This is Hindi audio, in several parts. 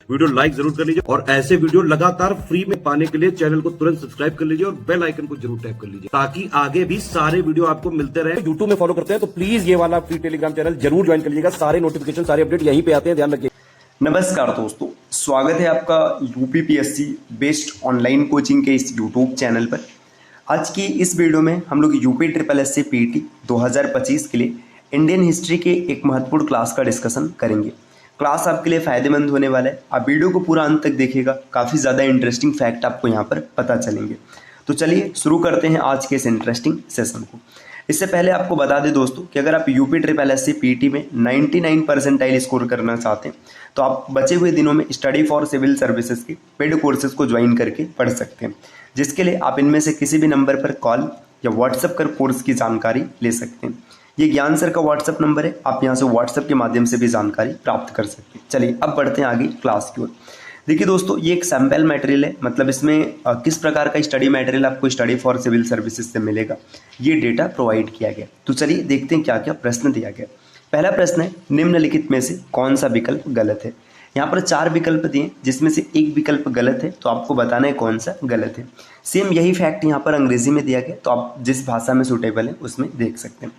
वीडियो लाइक जरूर कर लीजिए और ऐसे वीडियो लगातार फ्री में पाने के लिए चैनल को तुरंत सब्सक्राइब कर लीजिए और बेल आइकन को जरूर टैप कर लीजिए ताकि आगे भी सारे वीडियो आपको मिलते रहे। यूट्यूब में फॉलो करते हैं तो प्लीज ये वाला फ्री टेलीग्राम चैनल जरूर ज्वाइन कर लीजिएगा। सारे नोटिफिकेशन सारे अपडेट यहीं पे आते हैं, ध्यान रखिए। नमस्कार दोस्तों, स्वागत है आपका यूपीपीएससी बेस्ड ऑनलाइन कोचिंग के इस यूट्यूब चैनल पर। आज की इस वीडियो में हम लोग UP triple S C PT 2025 के लिए इंडियन हिस्ट्री के एक महत्वपूर्ण क्लास का डिस्कशन करेंगे। क्लास आपके लिए फ़ायदेमंद होने वाला है, आप वीडियो को पूरा अंत तक देखिएगा, काफ़ी ज़्यादा इंटरेस्टिंग फैक्ट आपको यहाँ पर पता चलेंगे। तो चलिए शुरू करते हैं आज के इस इंटरेस्टिंग सेशन को। इससे पहले आपको बता दें दोस्तों कि अगर आप UP triple S C PT में 99 परसेंटाइल स्कोर करना चाहते हैं तो आप बचे हुए दिनों में स्टडी फॉर सिविल सर्विसेज के पेड कोर्सेज को ज्वाइन करके पढ़ सकते हैं, जिसके लिए आप इनमें से किसी भी नंबर पर कॉल या व्हाट्सएप कर कोर्स की जानकारी ले सकते हैं। ये ज्ञान सर का व्हाट्सएप नंबर है, आप यहाँ से व्हाट्सएप के माध्यम से भी जानकारी प्राप्त कर सकते हैं। चलिए अब बढ़ते हैं आगे क्लास की ओर। देखिए दोस्तों, ये एक सैम्पल मटेरियल है, मतलब इसमें किस प्रकार का स्टडी मटेरियल आपको स्टडी फॉर सिविल सर्विसेज से मिलेगा, ये डेटा प्रोवाइड किया गया। तो चलिए देखते हैं क्या क्या प्रश्न दिया गया। पहला प्रश्न है, निम्नलिखित में से कौन सा विकल्प गलत है। यहाँ पर 4 विकल्प दिए, जिसमें से एक विकल्प गलत है, तो आपको बताना है कौन सा गलत है। सेम यही फैक्ट यहाँ पर अंग्रेजी में दिया गया, तो आप जिस भाषा में सूटेबल है उसमें देख सकते हैं।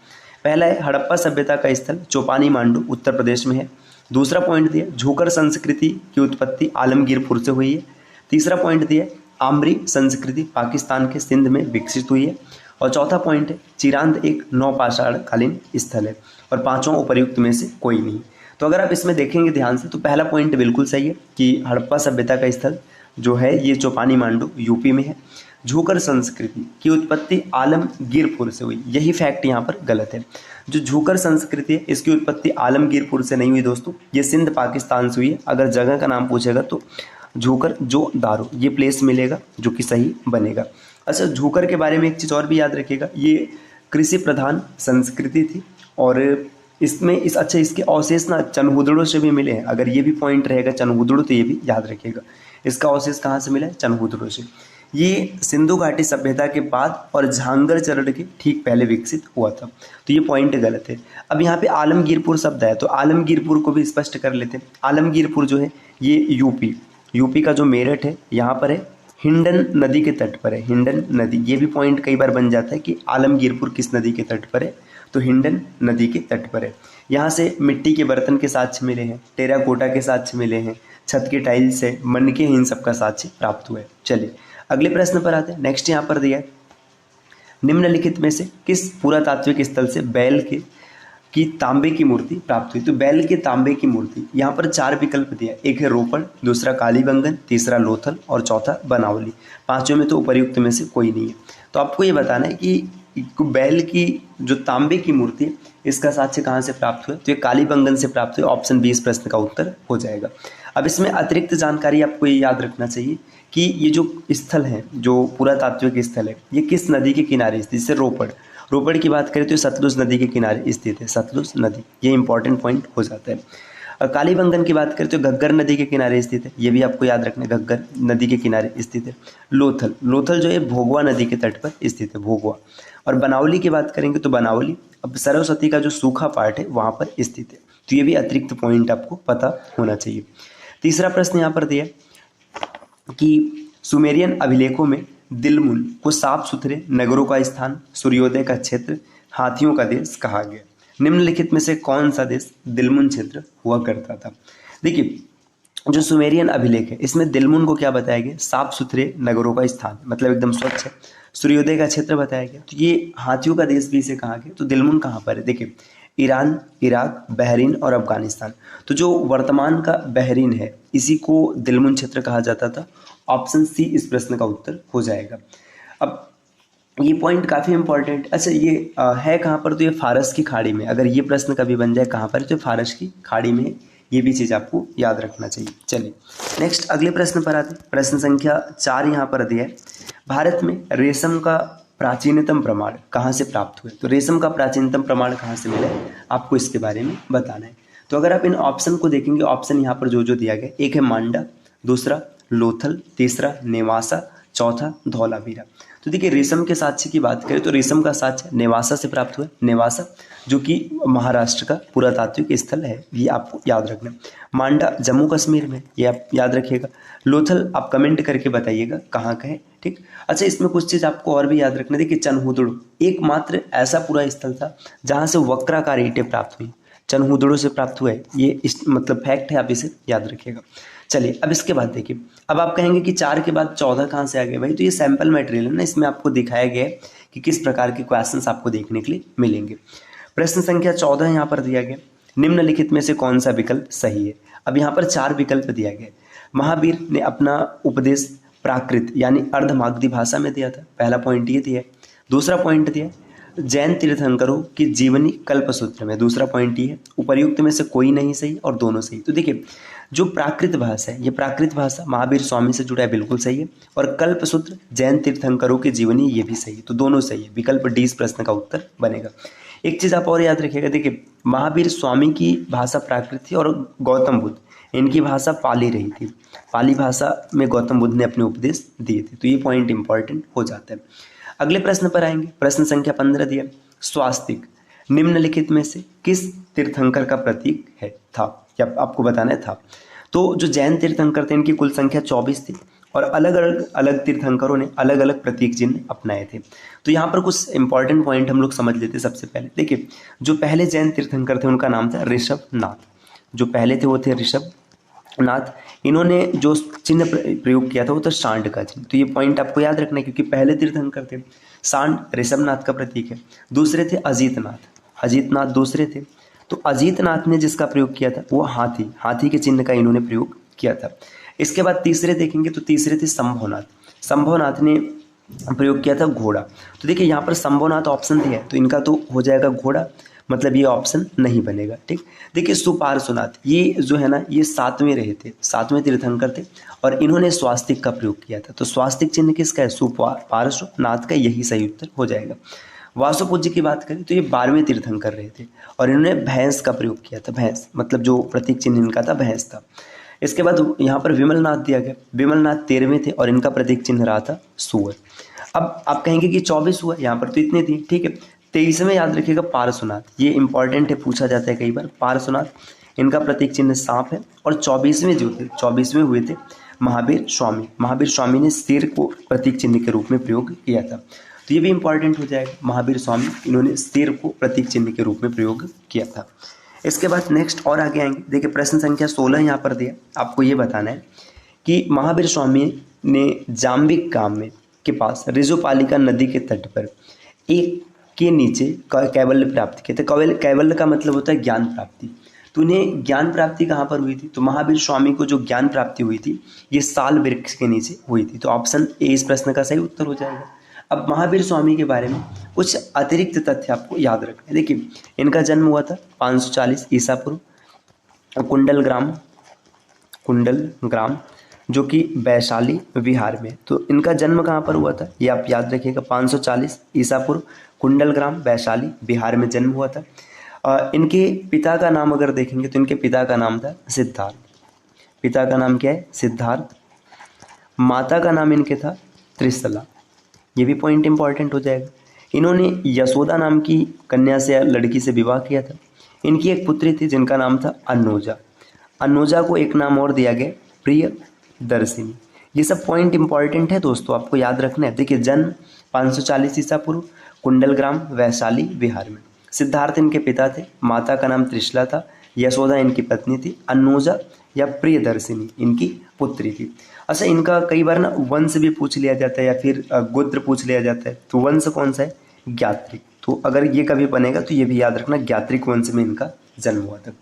पहला है, हड़प्पा सभ्यता का स्थल चौपानी मांडू उत्तर प्रदेश में है। दूसरा पॉइंट दिया, झोकर संस्कृति की उत्पत्ति आलमगीरपुर से हुई है। तीसरा पॉइंट दिया, आमरी संस्कृति पाकिस्तान के सिंध में विकसित हुई है। और चौथा पॉइंट है, चिरांद एक नौपाषाण कालीन स्थल है। और पांचों उपर्युक्त में से कोई नहीं। तो अगर आप इसमें देखेंगे ध्यान से तो पहला पॉइंट बिल्कुल सही है कि हड़प्पा सभ्यता का स्थल जो है ये चौपानी मांडू यूपी में है। झोकर संस्कृति की उत्पत्ति आलमगीरपुर से हुई, यही फैक्ट यहाँ पर गलत है। जो झोकर संस्कृति है इसकी उत्पत्ति आलमगीरपुर से नहीं हुई दोस्तों, ये सिंध पाकिस्तान से हुई है। अगर जगह का नाम पूछेगा तो झोकर जो दारो ये प्लेस मिलेगा जो कि सही बनेगा। अच्छा, झोकर के बारे में एक चीज़ और भी याद रखिएगा, ये कृषि प्रधान संस्कृति थी और इसमें इसके अवशेष ना चनहुदड़ों से भी मिले हैं। अगर ये भी पॉइंट रहेगा चनहुदड़ों तो ये भी याद रखिएगा, इसका अवशेष कहाँ से मिला है, चनहुदड़ों से। ये सिंधु घाटी सभ्यता के बाद और झांगर चरण के ठीक पहले विकसित हुआ था, तो ये पॉइंट गलत है। अब यहाँ पे आलमगीरपुर शब्द है तो आलमगीरपुर को भी स्पष्ट कर लेते हैं। आलमगीरपुर जो है ये यूपी का जो मेरठ है यहाँ पर है, हिंडन नदी के तट पर है। हिंडन नदी, ये भी पॉइंट कई बार बन जाता है कि आलमगीरपुर किस नदी के तट पर है, तो हिंडन नदी के तट पर है। यहाँ से मिट्टी के बर्तन के साक्ष्य मिले हैं, टेराकोटा के साक्ष्य मिले हैं, छत के टाइल्स से मनके इन सब का साक्ष्य प्राप्त हुआ है। चलिए अगले प्रश्न पर आते हैं। नेक्स्ट यहाँ पर दिया है, निम्नलिखित में से किस पुरातात्विक स्थल से बैल की तांबे की मूर्ति प्राप्त हुई। तो बैल के तांबे की मूर्ति, यहाँ पर 4 विकल्प दिया, एक है रोपड़, दूसरा कालीबंगन, तीसरा लोथल और चौथा बनावली। पांचों में तो उपर्युक्त में से कोई नहीं है। तो आपको ये बताना है कि बैल की जो तांबे की मूर्ति है इसका साक्ष्य कहाँ से प्राप्त हुआ, तो ये कालीबंगन से प्राप्त हुआ। ऑप्शन 20 प्रश्न का उत्तर हो जाएगा। अब इसमें अतिरिक्त जानकारी आपको ये याद रखना चाहिए कि ये जो स्थल है, जो पुरातात्विक स्थल है, ये किस नदी के किनारे स्थित। जैसे रोपड़ की बात करें तो सतलुज नदी के किनारे स्थित है, सतलुज नदी, ये इंपॉर्टेंट पॉइंट हो जाता है। और कालीबंगन की बात करें तो घग्गर नदी के किनारे स्थित है, ये भी आपको याद रखना है, घग्गर नदी के किनारे स्थित है। लोथल जो है भोगवा नदी के तट पर स्थित है, भोगवा। और बनावली की बात करेंगे तो बनावली अब सरस्वती का जो सूखा पार्ट है वहाँ पर स्थित है। तो ये भी अतिरिक्त पॉइंट आपको पता होना चाहिए। तीसरा प्रश्न यहाँ पर दिया कि सुमेरियन अभिलेखों में दिलमुन को साफ सुथरे नगरों का स्थान, सूर्योदय का क्षेत्र, हाथियों का देश कहा गया। निम्नलिखित में से कौन सा देश दिलमुन क्षेत्र हुआ करता था। देखिए जो सुमेरियन अभिलेख है इसमें दिलमुन को क्या बताया गया, साफ सुथरे नगरों का स्थान, मतलब एकदम स्वच्छ है। सूर्योदय का क्षेत्र बताया गया, तो ये हाथियों का देश भी इसे कहा गया। तो दिलमुन कहाँ पर है, देखिए ईरान, इराक, बहरीन और अफगानिस्तान। तो जो वर्तमान का बहरीन है इसी को दिलमुन क्षेत्र कहा जाता था। ऑप्शन सी इस प्रश्न का उत्तर हो जाएगा। अब ये पॉइंट काफ़ी इंपॉर्टेंट। अच्छा ये है कहाँ पर, तो ये फारस की खाड़ी में। अगर ये प्रश्न कभी बन जाए कहाँ पर, तो फारस की खाड़ी में, ये भी चीज़ आपको याद रखना चाहिए। चलिए नेक्स्ट अगले प्रश्न पर आते हैं। प्रश्न संख्या 4 यहाँ पर दिया है, भारत में रेशम का प्राचीनतम प्रमाण कहाँ से प्राप्त हुए। तो रेशम का प्राचीनतम प्रमाण कहाँ से मिला है आपको इसके बारे में बताना है। तो अगर आप इन ऑप्शन को देखेंगे, ऑप्शन यहाँ पर जो दिया गया, एक है मांडा, दूसरा लोथल, तीसरा नेवासा, चौथा धौलावीरा। तो देखिए रेशम के साक्ष्य की बात करें तो रेशम का साक्ष्य नेवासा से प्राप्त हुआ। नेवासा जो कि महाराष्ट्र का पुरातात्विक स्थल है, ये आपको याद रखना। मांडा जम्मू कश्मीर में, ये आप याद रखिएगा। लोथल आप कमेंट करके बताइएगा कहाँ का है, ठीक। अच्छा, इसमें कुछ चीज़ आपको और भी याद रखना। देखिए चनहुदड़ो एकमात्र ऐसा पूरा स्थल था जहाँ से वक्राकार ईंटें प्राप्त हुई, चनहुदड़ो से प्राप्त हुआ है, ये मतलब फैक्ट है, आप इसे याद रखिएगा। चलिए अब इसके बाद देखिए, अब आप कहेंगे कि 4 के बाद 14 कहाँ से आ गए भाई, तो ये सैंपल मटेरियल है ना, इसमें आपको दिखाया गया है कि किस प्रकार के क्वेश्चंस आपको देखने के लिए मिलेंगे। प्रश्न संख्या 14 यहाँ पर दिया गया, निम्नलिखित में से कौन सा विकल्प सही है। अब यहाँ पर 4 विकल्प दिया गया। महावीर ने अपना उपदेश प्राकृत यानी अर्धमागधी भाषा में दिया था, पहला पॉइंट ये दिया। दूसरा पॉइंट दिया जैन तीर्थंकरों की जीवनी कल्पसूत्र में, दूसरा पॉइंट ये है। उपर्युक्त में से कोई नहीं सही और दोनों सही। तो देखिए जो प्राकृत भाषा है, ये प्राकृत भाषा महावीर स्वामी से जुड़ा है, बिल्कुल सही है। और कल्पसूत्र जैन तीर्थंकरों की जीवनी, ये भी सही है, तो दोनों सही है। विकल्प डी इस प्रश्न का उत्तर बनेगा। एक चीज़ आप और याद रखिएगा, देखिए महावीर स्वामी की भाषा प्राकृत थी और गौतम बुद्ध इनकी भाषा पाली रही थी। पाली भाषा में गौतम बुद्ध ने अपने उपदेश दिए थे, तो ये पॉइंट इंपॉर्टेंट हो जाता है। अगले प्रश्न पर आएंगे। प्रश्न संख्या 15 दिया, स्वास्तिक निम्नलिखित में से किस तीर्थंकर का प्रतीक है था, या आपको बताना था। तो जो जैन तीर्थंकर थे इनकी कुल संख्या 24 थी और अलग अलग तीर्थंकरों ने अलग अलग प्रतीक चिन्ह अपनाए थे। तो यहाँ पर कुछ इंपॉर्टेंट पॉइंट हम लोग समझ लेते हैं। सबसे पहले देखिए जो पहले जैन तीर्थंकर थे उनका नाम था ऋषभनाथ। जो पहले थे वो थे ऋषभनाथ। इन्होंने जो चिन्ह प्रयोग किया था वो था सांड का चिन्ह। तो ये पॉइंट आपको याद रखना है क्योंकि पहले तीर्थंकर थे। सांड ऋषभनाथ का प्रतीक है। दूसरे थे अजीतनाथ, अजीतनाथ दूसरे थे। तो अजीतनाथ ने जिसका प्रयोग किया था वो हाथी के चिन्ह का इन्होंने प्रयोग किया था। इसके बाद तीसरे देखेंगे तो तीसरे थे संभवनाथ। संभवनाथ ने प्रयोग किया था घोड़ा। तो देखिए यहाँ पर संभवनाथ ऑप्शन दिया है तो इनका तो हो जाएगा घोड़ा, मतलब ये ऑप्शन नहीं बनेगा, ठीक। देखिए सुपार्श्वनाथ ये जो है ना, ये 7वें रहे थे, 7वें तीर्थंकर थे और इन्होंने स्वास्तिक का प्रयोग किया था। तो स्वास्तिक चिन्ह किसका है, सुपार्श्वनाथ का, यही सही उत्तर हो जाएगा। वासुपूज्य की बात करें तो ये 12वें तीर्थंकर रहे थे और इन्होंने भैंस का प्रयोग किया था। भैंस मतलब जो प्रतीक चिन्ह इनका था भैंस था। इसके बाद यहाँ पर विमलनाथ दिया गया। विमलनाथ 13वें थे और इनका प्रतीक चिन्ह रहा था सूअर। अब आप कहेंगे कि 24 हुआ, यहाँ पर तो इतने थे, ठीक है। 23वें याद रखिएगा पार्श्वनाथ, ये इंपॉर्टेंट है, पूछा जाता है कई बार। पार्श्वनाथ इनका प्रतीक चिन्ह सांप है। और 24वें जो थे, 24वें हुए थे महावीर स्वामी। महावीर स्वामी ने शेर को प्रतीक चिन्ह के रूप में प्रयोग किया था, तो ये भी इंपॉर्टेंट हो जाएगा। महावीर स्वामी इन्होंने शेर को प्रतीक चिन्ह के रूप में प्रयोग किया था। इसके बाद नेक्स्ट और आगे आएंगे। देखिए प्रश्न संख्या 16 यहाँ पर दिया। आपको ये बताना है कि महावीर स्वामी ने जाम्बिक गांव में के पास रिजुपालिका नदी के तट पर एक के नीचे कैवल्य प्राप्त किए थे। कैवल्य का मतलब होता है ज्ञान प्राप्ति। तो उन्हें ज्ञान प्राप्ति कहाँ पर हुई थी, तो महावीर स्वामी को जो ज्ञान प्राप्ति हुई थी ये साल वृक्ष के नीचे हुई थी। तो ऑप्शन ए इस प्रश्न का सही उत्तर हो जाएगा। अब महावीर स्वामी के बारे में कुछ अतिरिक्त तथ्य आपको याद रखना है। देखिए इनका जन्म हुआ था 540 ईसा पूर्व कुंडल ग्राम जो कि वैशाली बिहार में। तो इनका जन्म कहाँ पर हुआ था, ये आप याद रखिएगा। 540 ईसा पूर्व कुंडल ग्राम वैशाली बिहार में जन्म हुआ था। इनके पिता का नाम अगर देखेंगे तो इनके पिता का नाम था सिद्धार्थ। पिता का नाम क्या है, सिद्धार्थ। माता का नाम इनके था त्रिशला, ये भी पॉइंट इंपॉर्टेंट हो जाएगा। इन्होंने यशोदा नाम की कन्या से या लड़की से विवाह किया था। इनकी एक पुत्री थी जिनका नाम था अन्नोजा। अन्नोजा को एक नाम और दिया गया प्रियदर्शिनी। ये सब पॉइंट इंपॉर्टेंट है दोस्तों, आपको याद रखना है। देखिए जन्म 540 ईसा पूर्व कुंडल ग्राम वैशाली बिहार में। सिद्धार्थ इनके पिता थे, माता का नाम त्रिशला था, यशोदा इनकी पत्नी थी, अन्नोजा या प्रियदर्शिनी इनकी पुत्री थी। अच्छा इनका कई बार ना वंश भी पूछ लिया जाता है या फिर गोत्र पूछ लिया जाता है। तो वंश कौन सा है, ज्ञात्रिक। तो अगर ये कभी बनेगा तो ये भी याद रखना, ज्ञात्रिक वंश में इनका जन्म हुआ था।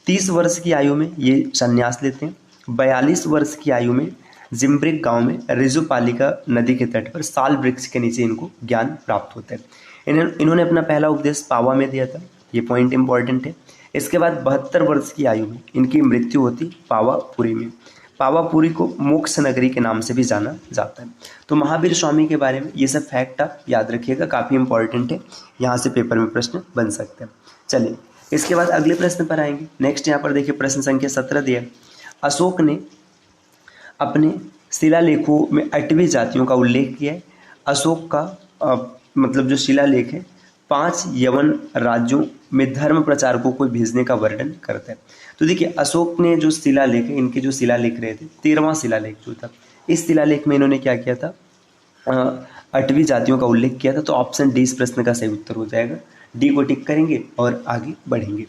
30 वर्ष की आयु में ये संन्यास लेते हैं। 42 वर्ष की आयु में जिम्ब्रिक गांव में रिजुपालिका नदी के तट पर साल वृक्ष के नीचे इनको ज्ञान प्राप्त होता है। इन्होंने अपना पहला उपदेश पावा में दिया था, ये पॉइंट इंपॉर्टेंट है। इसके बाद 72 वर्ष की आयु में इनकी मृत्यु होती पावापुरी में। पावापुरी को मोक्ष नगरी के नाम से भी जाना जाता है। तो महावीर स्वामी के बारे में ये सब फैक्ट आप याद रखिएगा, काफ़ी इंपॉर्टेंट है, यहाँ से पेपर में प्रश्न बन सकते हैं। चलिए इसके बाद अगले प्रश्न पर आएंगे। नेक्स्ट यहाँ पर देखिए प्रश्न संख्या 17 दिया। अशोक ने अपने शिलालेखों में 8वीं जातियों का उल्लेख किया है। अशोक का मतलब जो शिलालेख है 5 यवन राज्यों में धर्म प्रचारकों को भेजने का वर्णन करता है। तो देखिए अशोक ने जो शिलालेख है, इनके जो शिलालेख रहे थे, 13वां शिलालेख जो था, इस शिलालेख में इन्होंने क्या किया था, 8वीं जातियों का उल्लेख किया था। तो ऑप्शन डी इस प्रश्न का सही उत्तर हो जाएगा। डी को टिक करेंगे और आगे बढ़ेंगे।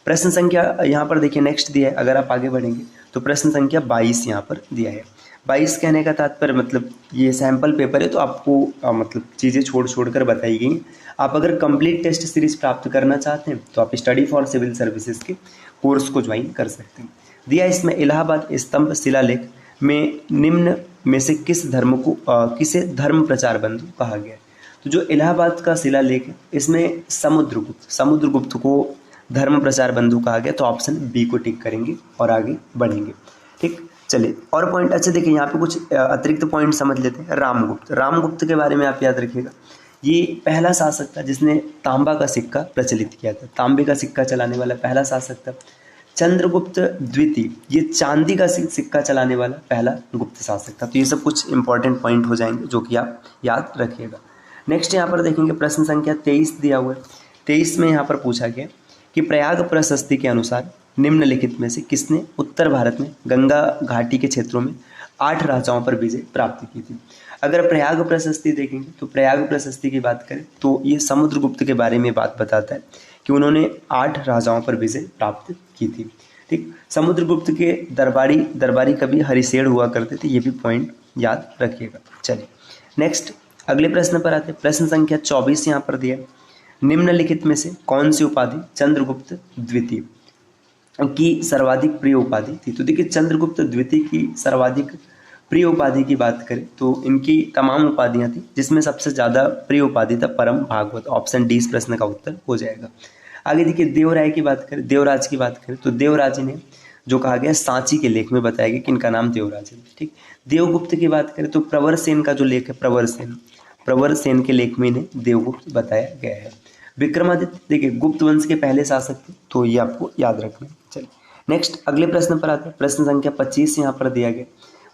प्रश्न संख्या यहाँ पर देखिए नेक्स्ट दिया है, अगर आप आगे बढ़ेंगे तो प्रश्न संख्या 22 यहाँ पर दिया है। 22 कहने का तात्पर्य मतलब ये सैंपल पेपर है, तो आपको मतलब चीज़ें छोड़ छोड़ कर बताई गई हैं। आप अगर कंप्लीट टेस्ट सीरीज प्राप्त करना चाहते हैं तो आप स्टडी फॉर सिविल सर्विसेज के कोर्स को ज्वाइन कर सकते हैं। दिया इसमें इलाहाबाद स्तंभ शिलालेख में निम्न में से किसे धर्म प्रचार बंधु कहा गया है। तो जो इलाहाबाद का शिलालेख है इसमें समुद्रगुप्त को धर्म प्रचार बंधु कहा गया। तो ऑप्शन बी को टिक करेंगे और आगे बढ़ेंगे। ठीक, चलिए और पॉइंट। अच्छा देखिए यहाँ पे कुछ अतिरिक्त पॉइंट समझ लेते हैं। रामगुप्त के बारे में आप याद रखिएगा, ये पहला शासक था जिसने तांबा का सिक्का प्रचलित किया था। तांबे का सिक्का चलाने वाला पहला शासक था। चंद्रगुप्त द्वितीय, ये चांदी का सिक्का चलाने वाला पहला गुप्त शासक था। तो ये सब कुछ इंपॉर्टेंट पॉइंट हो जाएंगे जो कि आप याद रखिएगा। नेक्स्ट यहाँ पर देखेंगे प्रश्न संख्या 23 दिया हुआ है। 23 में यहाँ पर पूछा गया कि प्रयाग प्रशस्ति के अनुसार निम्नलिखित में से किसने उत्तर भारत में गंगा घाटी के क्षेत्रों में 8 राजाओं पर विजय प्राप्त की थी। अगर प्रयाग प्रशस्ति देखेंगे तो प्रयाग प्रशस्ति की बात करें तो ये समुद्रगुप्त के बारे में बात बताता है कि उन्होंने 8 राजाओं पर विजय प्राप्त की थी। ठीक, समुद्रगुप्त के दरबारी कवि हरिशेन हुआ करते थे, ये भी पॉइंट याद रखिएगा। चलिए नेक्स्ट अगले प्रश्न पर आते हैं। प्रश्न संख्या 24 यहाँ पर दिया। निम्नलिखित में से कौन सी उपाधि चंद्रगुप्त द्वितीय की सर्वाधिक प्रिय उपाधि थी। तो देखिए चंद्रगुप्त द्वितीय की सर्वाधिक प्रिय उपाधि की बात करें तो इनकी तमाम उपाधियां थी, जिसमें सबसे ज़्यादा प्रिय उपाधि था परम भागवत। ऑप्शन डी इस प्रश्न का उत्तर हो जाएगा। आगे देखिए देवराज की बात करें तो देवराज ने जो कहा गया सांची के लेख में बताया गया कि इनका नाम देवराज है। ठीक, देवगुप्त की बात करें तो प्रवर सेन का जो लेख है प्रवर सेन के लेख में इन्हें देवगुप्त बताया गया है। विक्रमादित्य देखिए गुप्त वंश के पहले शासक थे, तो ये आपको याद रखना है। चलिए नेक्स्ट अगले प्रश्न पर आते हैं। प्रश्न संख्या 25 यहाँ पर दिया गया।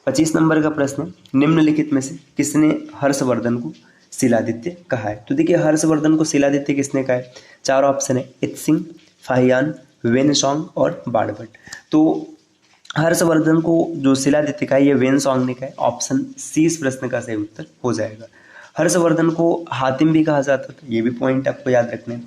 25 नंबर का प्रश्न, निम्नलिखित में से किसने हर्षवर्धन को शिलादित्य कहा है। तो देखिए हर्षवर्धन को शिलादित्य किसने कहा है। 4 ऑप्शन है, इत्सिंग, फाहियान, वेनसोंग और बाणभट्ट। तो हर्षवर्धन को जो शिलादित्य कहा है ये वेनसोंग ने कहा है। ऑप्शन सी इस प्रश्न का सही उत्तर हो जाएगा। हर्षवर्धन को हातिम भी कहा जाता था, ये भी पॉइंट आपको याद रखना है।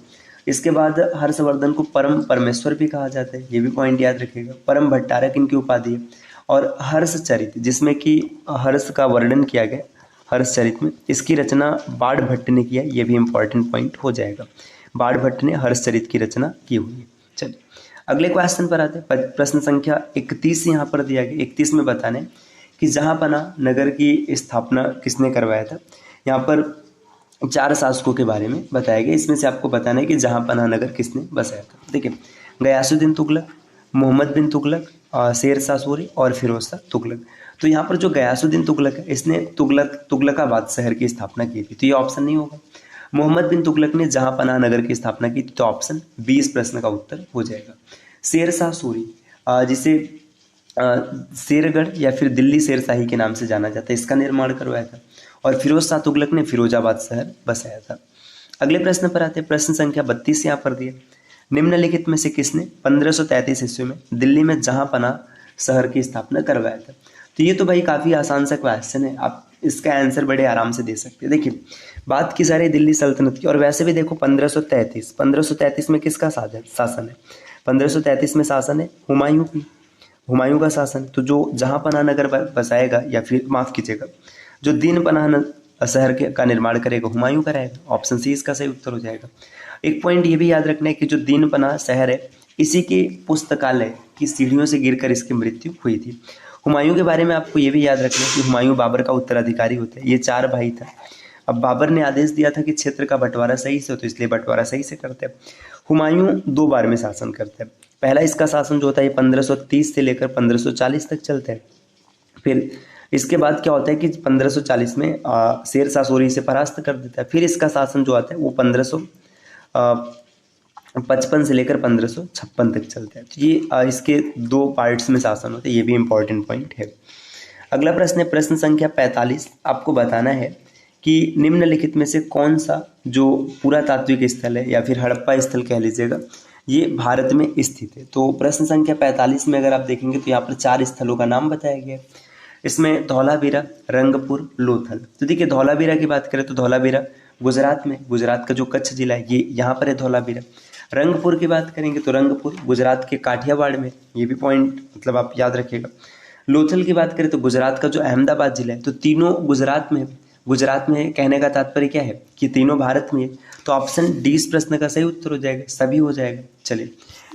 इसके बाद हर्षवर्धन को परम परमेश्वर भी कहा जाता है, ये भी पॉइंट याद रखिएगा। परम भट्टारक इनकी उपाधि है। और हर्षचरित जिसमें कि हर्ष का वर्णन किया गया हर्षचरित में, इसकी रचना बाणभट्ट ने किया, ये भी इंपॉर्टेंट पॉइंट हो जाएगा। बाणभट्ट ने हर्षचरित की रचना की हुई है। चलिए अगले क्वेश्चन पर आते हैं। प्रश्न संख्या 31 यहाँ पर दिया गया। 31 में बताना है कि जहांपना नगर की स्थापना किसने करवाया था। यहाँ पर 4 शासकों के बारे में बताया गया। इसमें से आपको बताना है कि जहांपना नगर किसने बसाया था। देखिए गयासुद्दीन तुगलक, मोहम्मद बिन तुगलक, शेर शाह सूरी और फिरोज शाह तुगलक। तो यहाँ पर जो गयासुद्दीन तुगलक है इसने तुगलकाबाद शहर की स्थापना की थी, तो ये ऑप्शन नहीं होगा। मोहम्मद बिन तुगलक ने जहांपना नगर की स्थापना की थी, तो ऑप्शन बी इस प्रश्न का उत्तर हो जाएगा। शेर शाह सूरी जिसे शेरगढ़ या फिर दिल्ली शेरशाही के नाम से जाना जाता है, इसका निर्माण करवाया था। और फिरोज शाह तुगलक ने फिरोजाबाद शहर बसाया था। अगले प्रश्न पर आते हैं। प्रश्न संख्या 32 यहाँ पर दिए। निम्नलिखित में से किसने 1533 ईस्वी में दिल्ली में जहांपना शहर की स्थापना करवाया था। तो ये तो भाई काफ़ी आसान सा क्वेश्चन है, आप इसका आंसर बड़े आराम से दे सकते हैं। देखिए बात की सारी दिल्ली सल्तनत की, और वैसे भी देखो 1533 में किसका शासन है। 1533 में शासन है हुमायूं का शासन। तो जो जहांपना नगर बसाएगा या फिर माफ़ कीजिएगा जो दीन पनाह शहर का निर्माण करेगा हुमायूं कराएगा। ऑप्शन सी इसका सही उत्तर हो जाएगा। एक पॉइंट ये भी याद रखना है कि जो दीन पनाह शहर है इसी के पुस्तकालय की सीढ़ियों से गिरकर इसकी मृत्यु हुई थी। हुमायूं के बारे में आपको ये भी याद रखना है कि हुमायूं बाबर का उत्तराधिकारी होता है। ये 4 भाई था। अब बाबर ने आदेश दिया था कि क्षेत्र का बंटवारा सही से हो, तो इसलिए बंटवारा सही से करते हैं। हुमायूं 2 बार में शासन करते हैं। पहला इसका शासन जो होता है 1530 से लेकर 1540 तक चलता है। फिर इसके बाद क्या होता है कि 1540 में शेर शाह सूरी से परास्त कर देता है। फिर इसका शासन जो आता है वो 1555 से लेकर 1556 तक चलता है। तो ये इसके 2 पार्ट्स में शासन होता है, ये भी इंपॉर्टेंट पॉइंट है। अगला प्रश्न है प्रश्न संख्या 45। आपको बताना है कि निम्नलिखित में से कौन सा जो पुरातात्विक स्थल है या फिर हड़प्पा स्थल कह लीजिएगा, ये भारत में स्थित है। तो प्रश्न संख्या 45 में अगर आप देखेंगे तो यहाँ पर 4 स्थलों का नाम बताया गया है। इसमें धौलावीरा, रंगपुर, लोथल। तो देखिए धौलावीरा की बात करें तो धौलावीरा गुजरात में, गुजरात का जो कच्छ जिला है ये यहाँ पर है धौलावीरा। रंगपुर की बात करेंगे तो रंगपुर गुजरात के काठियावाड़ में, ये भी पॉइंट मतलब आप याद रखिएगा। लोथल की बात करें तो गुजरात का जो अहमदाबाद जिला है, तो तीनों गुजरात में। गुजरात में कहने का तात्पर्य क्या है कि तीनों भारत में है। तो ऑप्शन डी इस प्रश्न का सही उत्तर हो जाएगा, सभी हो जाएगा। चलिए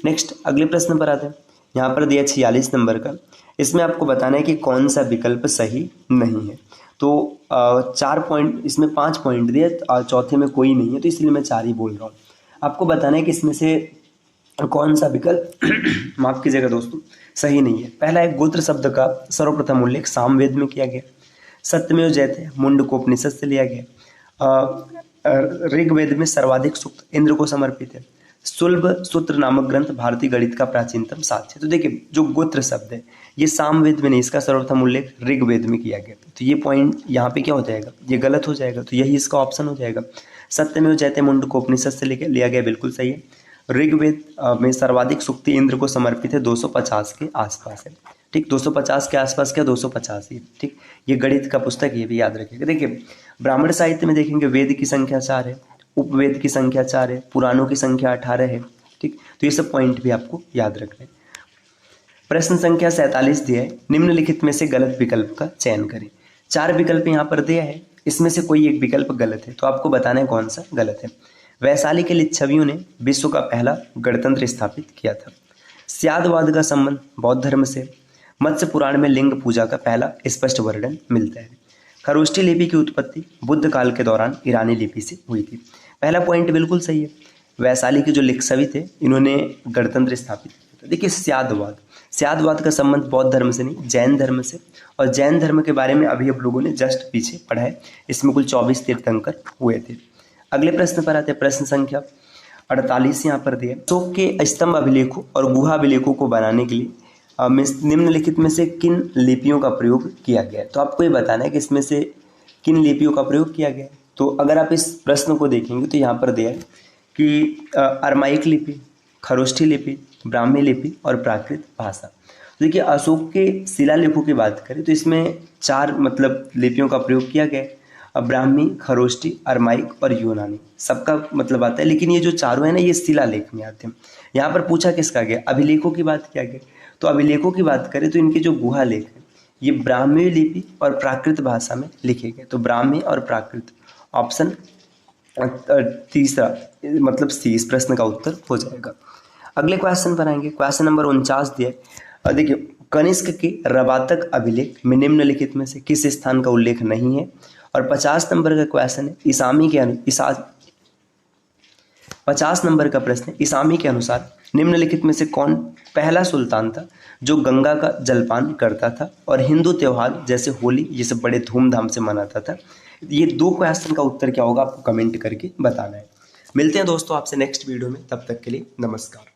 नेक्स्ट अगले प्रश्न पर आते हैं। यहाँ पर दिया 46 नंबर का। इसमें आपको बताना है कि कौन सा विकल्प सही नहीं है। तो 4 पॉइंट, इसमें 5 पॉइंट दिए और चौथे में कोई नहीं है, तो इसलिए मैं 4 ही बोल रहा हूँ। आपको बताना है कि इसमें से कौन सा विकल्प माफ कीजिएगा दोस्तों, सही नहीं है। पहला है गोत्र शब्द का सर्वप्रथम उल्लेख सामवेद में किया गया। सत्यमेव जयते मुंडकोपनिषद से लिया गया। ऋग्वेद में सर्वाधिक सूक्त इंद्र को समर्पित है। सुलभ सूत्र नामक ग्रंथ भारतीय गणित का प्राचीनतम साक्ष्य। तो देखिए जो गोत्र शब्द है ये सामवेद में नहीं, इसका सर्वप्रथम उल्लेख ऋग्वेद में किया गया। तो ये पॉइंट यहाँ पे क्या हो जाएगा, ये गलत हो जाएगा। तो यही इसका ऑप्शन हो जाएगा। सत्यमेव जयते मुंडकोपनिषद से लेकर लिया गया, बिल्कुल सही है। ऋग्वेद में सर्वाधिक सूक्ति इंद्र को समर्पित है, 250 के आसपास है। ठीक, 250 के आसपास क्या, 250 ही। ठीक, ये गणित का पुस्तक, ये भी याद रखिएगा। देखिए ब्राह्मण साहित्य में देखेंगे वेद की संख्या 4 है, उपवेद की संख्या 4 है, पुराणों की संख्या 18 है। ठीक, तो ये सब पॉइंट भी आपको याद रखना है। प्रश्न संख्या 47 दिया है, निम्नलिखित में से गलत विकल्प का चयन करें। 4 विकल्प यहाँ पर दिया है, इसमें से कोई एक विकल्प गलत है, तो आपको बताना है कौन सा गलत है। वैशाली के लिच्छवियों ने विश्व का पहला गणतंत्र स्थापित किया था। स्यादवाद का संबंध बौद्ध धर्म से। मत्स्य पुराण में लिंग पूजा का पहला स्पष्ट वर्णन मिलता है। खरोष्ठी लिपि की उत्पत्ति बुद्ध काल के दौरान ईरानी लिपि से हुई थी। पहला पॉइंट बिल्कुल सही है। वैशाली के जो लिच्छवी थे इन्होंने गणतंत्र स्थापित किया था। देखिए स्यादवाद का संबंध बौद्ध धर्म से नहीं, जैन धर्म से। और जैन धर्म के बारे में अभी आप लोगों ने जस्ट पीछे पढ़ा है। इसमें कुल 24 तीर्थंकर हुए थे। अगले प्रश्न पर आते हैं। प्रश्न संख्या 48 यहाँ पर दिया। अशोक के स्तंभ अभिलेखों और गुहा अभिलेखों को बनाने के लिए निम्नलिखित में से किन लिपियों का प्रयोग किया गया है। तो आपको ये बताना है कि इसमें से किन लिपियों का प्रयोग किया गया है। तो अगर आप इस प्रश्न को देखेंगे तो यहाँ पर दिया है कि अरमाइक लिपि, खरोष्ठी लिपि, ब्राह्मी लिपि और प्राकृत भाषा। तो देखिए अशोक के शिलालेखों की बात करें तो इसमें 4 मतलब लिपियों का प्रयोग किया गया है। ब्राह्मी, खरोष्ठी, अरमाइक और यूनानी, सबका मतलब आता है। लेकिन ये जो चारों है ना, ये शिलालेख में आते हैं। यहाँ पर पूछा किसका गया, अभिलेखों की बात किया गया। तो अभिलेखों की बात करें तो इनके जो गुहा लेख है ये ब्राह्मी लिपि और प्राकृत भाषा में लिखे गए। तो ब्राह्मी और प्राकृत, ऑप्शन तीसरा मतलब सी इस प्रश्न का उत्तर हो जाएगा। अगले क्वेश्चन पर आएंगे। क्वेश्चन नंबर 49 दिया। देखिए कनिष्क के रवातक अभिलेख में निम्नलिखित में से किस स्थान का उल्लेख नहीं है। और 50 नंबर का क्वेश्चन है, 50 नंबर का प्रश्न है, ईसामी के अनुसार निम्नलिखित में से कौन पहला सुल्तान था जो गंगा का जलपान करता था और हिंदू त्योहार जैसे होली ये सब बड़े धूमधाम से मनाता था। ये 2 क्वेश्चन का उत्तर क्या होगा आपको कमेंट करके बताना है। मिलते हैं दोस्तों आपसे नेक्स्ट वीडियो में, तब तक के लिए नमस्कार।